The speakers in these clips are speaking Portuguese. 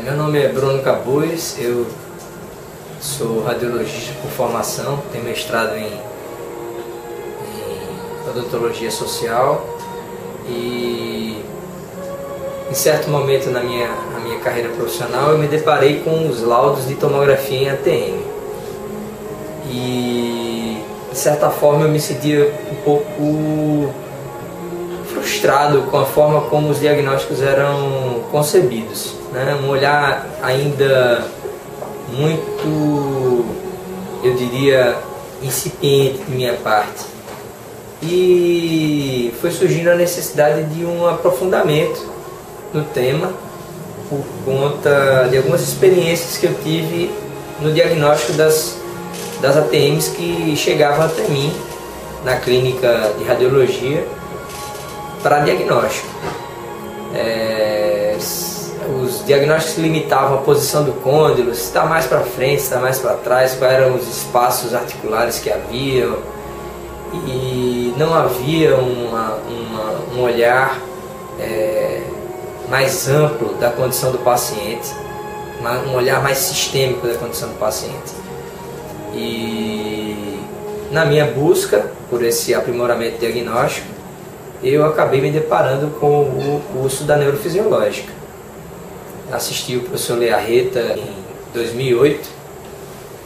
Meu nome é Bruno Cabuz, eu sou radiologista por formação, tenho mestrado em odontologia social e em certo momento na minha carreira profissional eu me deparei com os laudos de tomografia em ATM e de certa forma eu me sentia um pouco frustrado com a forma como os diagnósticos eram concebidos, né? Um olhar ainda muito, eu diria, incipiente de minha parte. E foi surgindo a necessidade de um aprofundamento no tema por conta de algumas experiências que eu tive no diagnóstico das ATMs que chegavam até mim na clínica de radiologia para diagnóstico. Os diagnósticos se limitavam à posição do côndilo, se está mais para frente, se está mais para trás, quais eram os espaços articulares que haviam, e não havia um olhar mais amplo da condição do paciente, um olhar mais sistêmico da condição do paciente. E na minha busca por esse aprimoramento diagnóstico, eu acabei me deparando com o curso da neurofisiológica. Assisti o professor Learreta em 2008,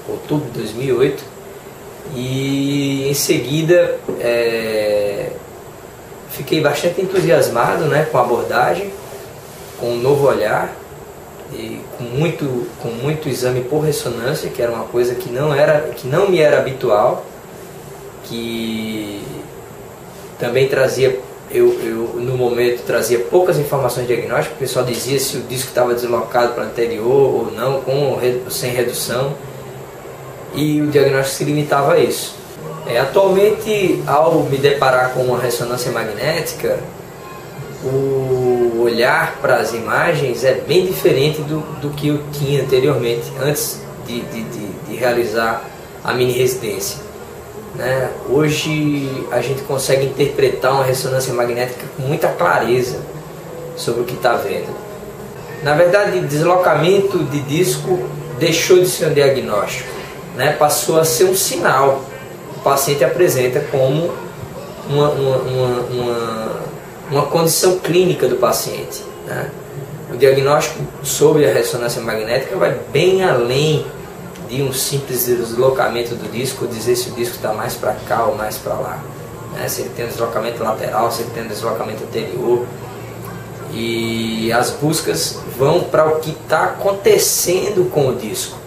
outubro de 2008, e em seguida fiquei bastante entusiasmado, né, com a abordagem, com um novo olhar e com muito exame por ressonância, que era uma coisa que não me era habitual, que também trazia, eu no momento trazia poucas informações diagnósticas. O pessoal dizia se o disco estava deslocado para o anterior ou não, com ou sem redução, e o diagnóstico se limitava a isso. Atualmente, ao me deparar com uma ressonância magnética, o olhar para as imagens é bem diferente do que eu tinha anteriormente, antes de realizar a mini residência, né? Hoje a gente consegue interpretar uma ressonância magnética com muita clareza sobre o que está vendo. Na verdade, deslocamento de disco deixou de ser um diagnóstico, né? Passou a ser um sinal. O paciente apresenta como uma condição clínica do paciente, né? O diagnóstico sobre a ressonância magnética vai bem além de um simples deslocamento do disco, dizer se o disco está mais para cá ou mais para lá, né? Se ele tem um deslocamento lateral, se ele tem um deslocamento anterior. E as buscas vão para o que está acontecendo com o disco,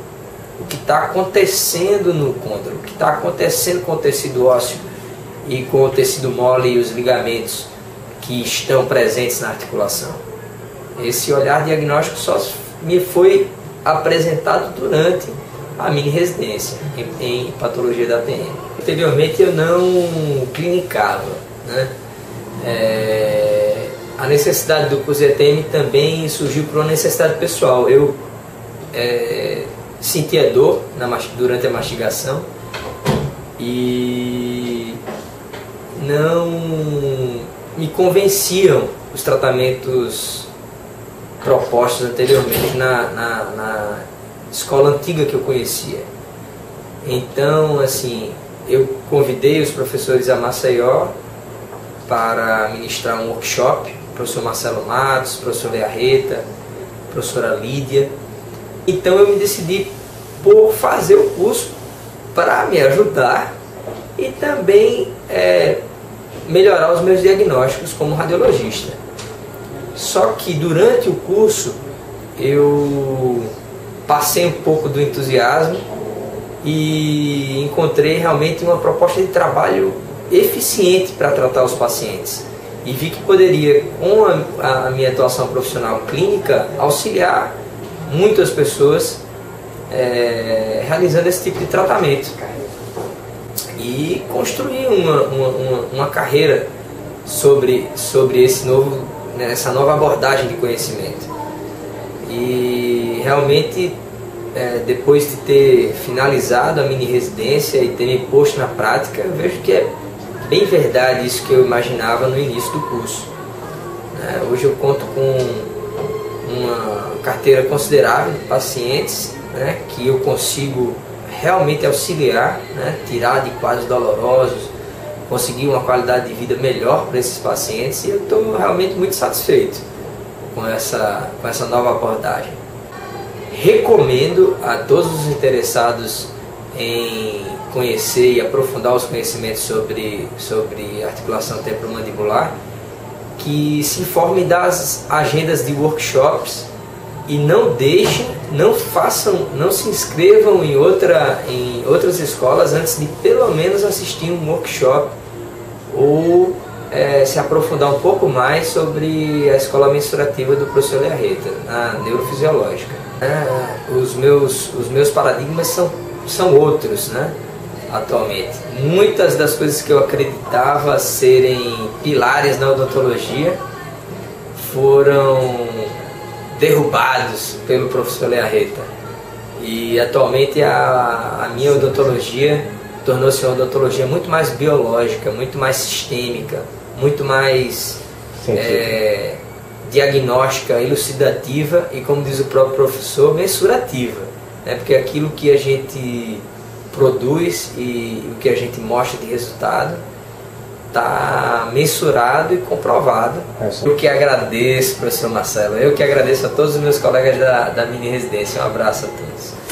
o que está acontecendo no côndilo, o que está acontecendo com o tecido ósseo e com o tecido mole e os ligamentos que estão presentes na articulação. Esse olhar diagnóstico só me foi apresentado durante a mini residência em patologia da ATM. Anteriormente eu não clinicava, né? A necessidade do curso de ATM também surgiu por uma necessidade pessoal. Eu sentia dor durante a mastigação e não me convenciam os tratamentos propostos anteriormente na escola antiga que eu conhecia. Então, assim, eu convidei os professores a Maceió para ministrar um workshop, o professor Marcelo Matos, o professor Learreta, a professora Lídia. Então eu me decidi por fazer o curso para me ajudar e também melhorar os meus diagnósticos como radiologista. Só que durante o curso eu passei um pouco do entusiasmo e encontrei realmente uma proposta de trabalho eficiente para tratar os pacientes. E vi que poderia, com a minha atuação profissional clínica, auxiliar muitas pessoas realizando esse tipo de tratamento e construir uma carreira sobre essa nova abordagem de conhecimento. E realmente, depois de ter finalizado a mini residência e ter me posto na prática, eu vejo que é bem verdade isso que eu imaginava no início do curso. Hoje eu conto com carteira considerável de pacientes, né, que eu consigo realmente auxiliar, né, tirar de quadros dolorosos, conseguir uma qualidade de vida melhor para esses pacientes, e eu estou realmente muito satisfeito com essa nova abordagem. Recomendo a todos os interessados em conhecer e aprofundar os conhecimentos sobre articulação temporomandibular que se informem das agendas de workshops e não se inscrevam em outras escolas antes de pelo menos assistir um workshop ou se aprofundar um pouco mais sobre a escola mensurativa do professor Learreta, na neurofisiológica. Os meus paradigmas são outros, né? Atualmente. Muitas das coisas que eu acreditava serem pilares na odontologia foram derrubados pelo professor Learreta. E atualmente a minha odontologia tornou-se uma odontologia muito mais biológica, muito mais sistêmica, muito mais diagnóstica, elucidativa e, como diz o próprio professor, mensurativa, né? Porque aquilo que a gente produz e o que a gente mostra de resultado está mensurado e comprovado. Eu que agradeço, professor Marcelo, eu que agradeço a todos os meus colegas da mini residência. Um abraço a todos.